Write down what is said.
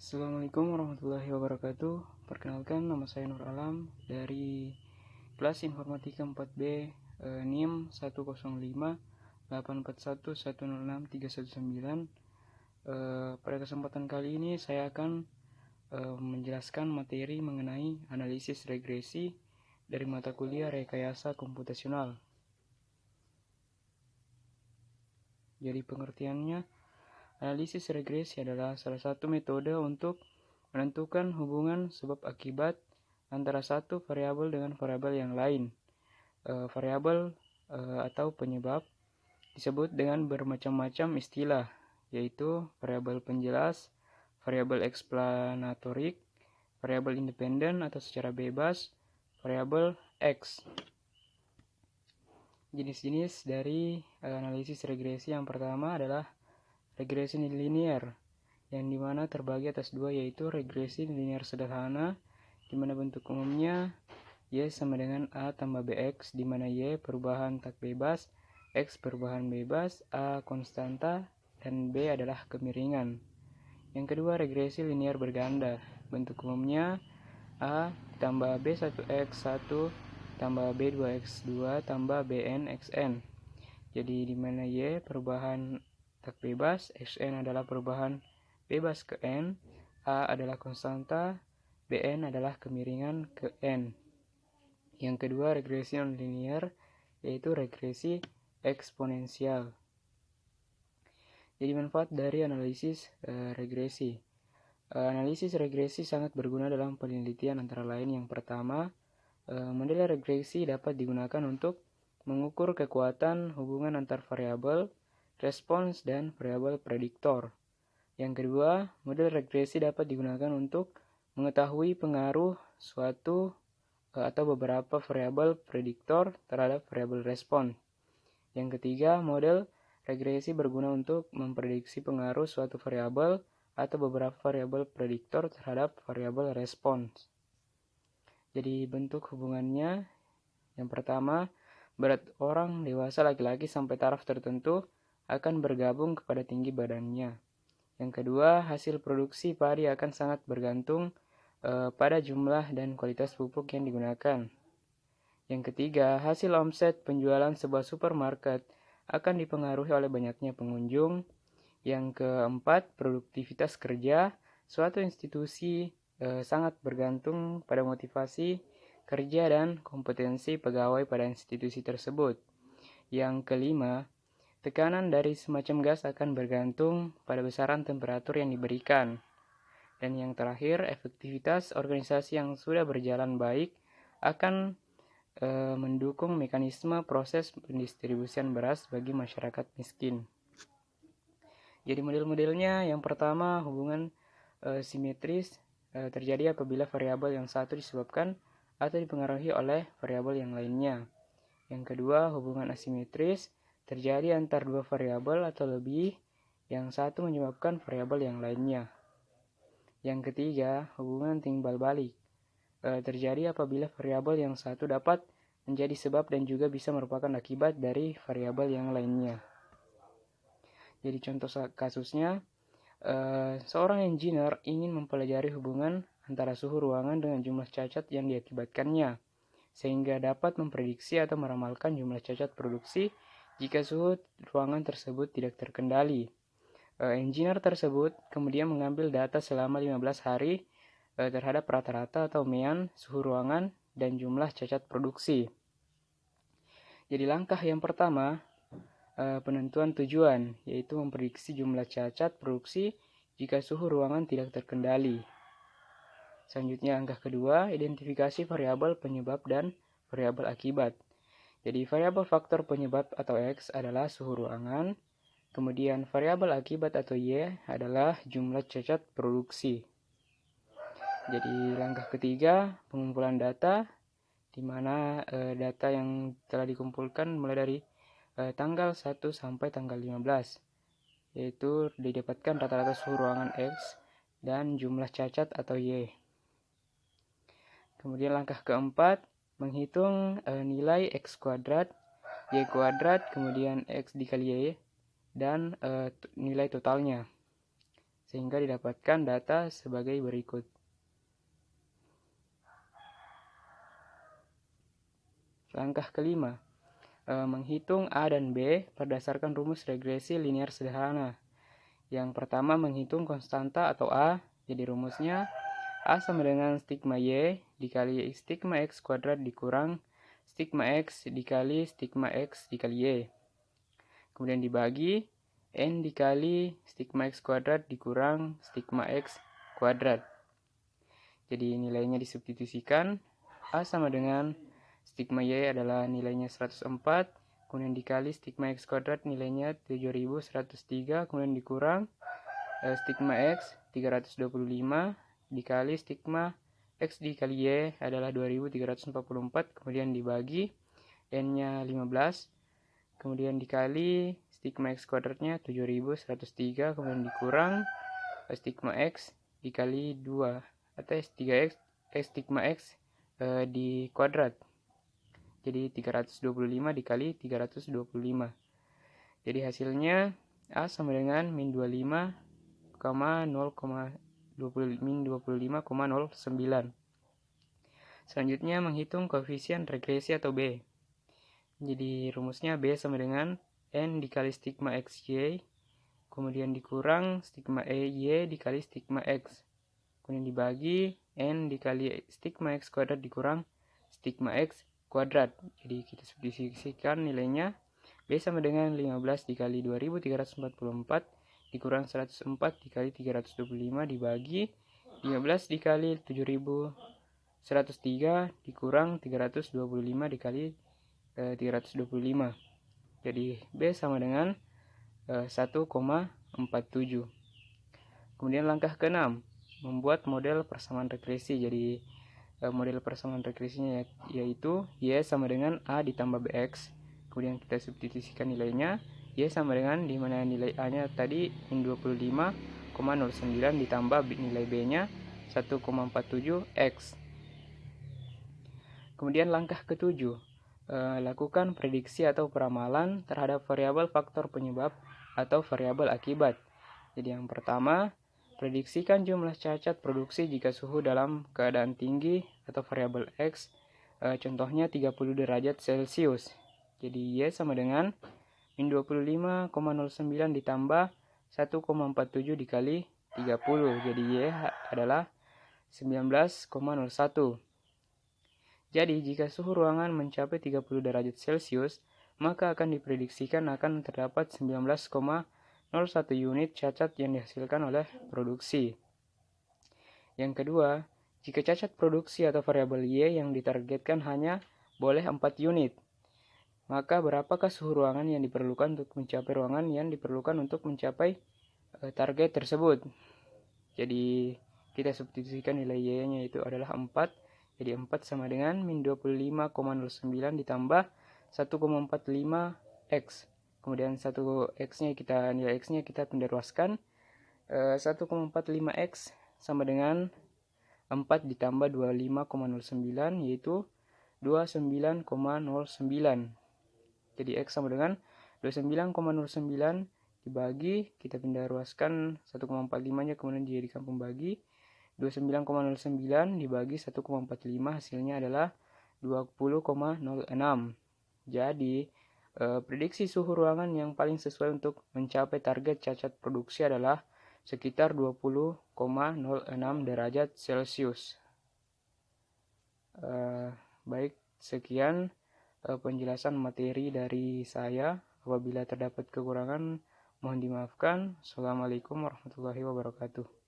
Assalamualaikum warahmatullahi wabarakatuh. Perkenalkan, nama saya Nur Alam dari kelas Informatika 4B, NIM 105841106 Pada kesempatan kali ini saya akan menjelaskan materi mengenai analisis regresi dari mata kuliah Rekayasa Komputasional. Jadi pengertiannya, analisis regresi adalah salah satu metode untuk menentukan hubungan sebab akibat antara satu variabel dengan variabel yang lain. Variabel atau penyebab disebut dengan bermacam-macam istilah, yaitu variabel penjelas, variabel eksplanatorik, variabel independen atau secara bebas, variabel X. Jenis-jenis dari analisis regresi yang pertama adalah regresi linear, yang dimana terbagi atas dua, yaitu regresi linear sederhana, di mana bentuk umumnya Y sama dengan A tambah BX, di mana Y perubahan tak bebas, X perubahan bebas, A konstanta, dan B adalah kemiringan. Yang kedua, regresi linear berganda, bentuk umumnya A tambah B1X1 tambah B2X2 tambah BN/XN. Jadi di mana Y perubahan tak bebas, XN adalah perubahan bebas ke N, A adalah konstanta, BN adalah kemiringan ke N. Yang kedua, regresi non-linear, yaitu regresi eksponensial. Jadi manfaat dari analisis regresi. Analisis regresi sangat berguna dalam penelitian, antara lain yang pertama, model regresi dapat digunakan untuk mengukur kekuatan hubungan antar variabel, respons, dan variabel prediktor. Yang kedua, model regresi dapat digunakan untuk mengetahui pengaruh suatu atau beberapa variabel prediktor terhadap variabel respon. Yang ketiga, model regresi berguna untuk memprediksi pengaruh suatu variabel atau beberapa variabel prediktor terhadap variabel respons. Jadi bentuk hubungannya, yang pertama, berat orang dewasa laki-laki sampai taraf tertentu akan bergabung kepada tinggi badannya. Yang kedua, hasil produksi padi akan sangat bergantung pada jumlah dan kualitas pupuk yang digunakan. Yang ketiga, hasil omset penjualan sebuah supermarket akan dipengaruhi oleh banyaknya pengunjung. Yang keempat, produktivitas kerja suatu institusi sangat bergantung pada motivasi kerja dan kompetensi pegawai pada institusi tersebut. Yang kelima, tekanan dari semacam gas akan bergantung pada besaran temperatur yang diberikan. Dan yang terakhir, efektivitas organisasi yang sudah berjalan baik akan mendukung mekanisme proses pendistribusian beras bagi masyarakat miskin. Jadi model-modelnya, yang pertama, hubungan simetris terjadi apabila variabel yang satu disebabkan atau dipengaruhi oleh variabel yang lainnya. Yang kedua, hubungan asimetris terjadi antar dua variabel atau lebih, yang satu menyebabkan variabel yang lainnya. Yang ketiga, hubungan timbal balik terjadi apabila variabel yang satu dapat menjadi sebab dan juga bisa merupakan akibat dari variabel yang lainnya. Jadi contoh kasusnya, seorang engineer ingin mempelajari hubungan antara suhu ruangan dengan jumlah cacat yang diakibatkannya, sehingga dapat memprediksi atau meramalkan jumlah cacat produksi jika suhu ruangan tersebut tidak terkendali. Engineer tersebut kemudian mengambil data selama 15 hari terhadap rata-rata atau mean suhu ruangan dan jumlah cacat produksi. Jadi langkah yang pertama, penentuan tujuan, yaitu memprediksi jumlah cacat produksi jika suhu ruangan tidak terkendali. Selanjutnya langkah kedua, identifikasi variabel penyebab dan variabel akibat. Jadi variabel faktor penyebab atau X adalah suhu ruangan, kemudian variabel akibat atau Y adalah jumlah cacat produksi. Jadi langkah ketiga, pengumpulan data, di mana data yang telah dikumpulkan mulai dari tanggal 1 sampai tanggal 15, yaitu didapatkan rata-rata suhu ruangan X dan jumlah cacat atau Y. Kemudian langkah keempat, menghitung nilai X kuadrat, Y kuadrat, kemudian X dikali Y, dan nilai totalnya. sehingga didapatkan data sebagai berikut. Langkah kelima, menghitung A dan B berdasarkan rumus regresi linear sederhana. Yang pertama menghitung konstanta atau A, jadi rumusnya A sama dengan stigma Y dikali stigma X kuadrat dikurang stigma X dikali stigma X dikali Y. Kemudian dibagi N dikali stigma X kuadrat dikurang stigma X kuadrat. Jadi nilainya disubstitusikan, A sama dengan stigma Y adalah nilainya 104, kemudian dikali stigma X kuadrat nilainya 7103, kemudian dikurang stigma X 325 dikali stigma X dikali Y adalah 2344, kemudian dibagi N-nya 15, kemudian dikali stigma X kuadratnya 7103, kemudian dikurang stigma X dikali 2 atau 3X stigma X di kuadrat. Jadi 325 dikali 325. Jadi hasilnya A sama dengan min 25,09. Selanjutnya menghitung koefisien regresi atau B. Jadi rumusnya B sama dengan N dikali stigma XY, kemudian dikurang stigma Y dikali stigma X. Kemudian dibagi N dikali stigma X kuadrat dikurang stigma X kuadrat. Jadi kita substitusikan nilainya. B sama dengan 15 dikali 2344 dikurang 104 dikali 325 dibagi 15 dikali 7103 dikurang 325 dikali 325. Jadi B sama dengan 1,47. Kemudian langkah ke-6, membuat model persamaan regresi. Jadi model persamaan regresinya yaitu Y sama dengan A ditambah BX. Kemudian kita substitusikan nilainya. Y sama dengan dimana nilai A-nya tadi min 25,09 ditambah nilai B-nya 1,47X. Kemudian langkah ke-7, lakukan prediksi atau peramalan terhadap variabel faktor penyebab atau variabel akibat. Jadi yang pertama, prediksikan jumlah cacat produksi jika suhu dalam keadaan tinggi atau variabel X, contohnya 30 derajat Celcius. Jadi Y sama dengan min 25,09 ditambah 1,47 dikali 30. Jadi Y adalah 19,01. Jadi jika suhu ruangan mencapai 30 derajat Celcius, maka akan diprediksikan akan terdapat 19,01 unit cacat yang dihasilkan oleh produksi. Yang kedua, jika cacat produksi atau variabel Y yang ditargetkan hanya boleh 4 unit, maka berapakah suhu ruangan yang diperlukan untuk mencapai target tersebut? Jadi kita substitusikan nilai Y-nya itu adalah 4. Jadi 4 sama dengan min 25,09 ditambah 1,45X. Kemudian nilai X-nya kita pindah-ruaskan. 1,45X sama dengan 4 ditambah 25,09 yaitu 29,09. Jadi X sama dengan 29,09 dibagi, kita pindah ruaskan 1,45-nya kemudian dijadikan pembagi. 29,09 dibagi 1,45 hasilnya adalah 20,06. Jadi prediksi suhu ruangan yang paling sesuai untuk mencapai target cacat produksi adalah sekitar 20,06 derajat Celcius. Baik, sekian penjelasan materi dari saya. Apabila terdapat kekurangan, mohon dimaafkan. Assalamualaikum warahmatullahi wabarakatuh.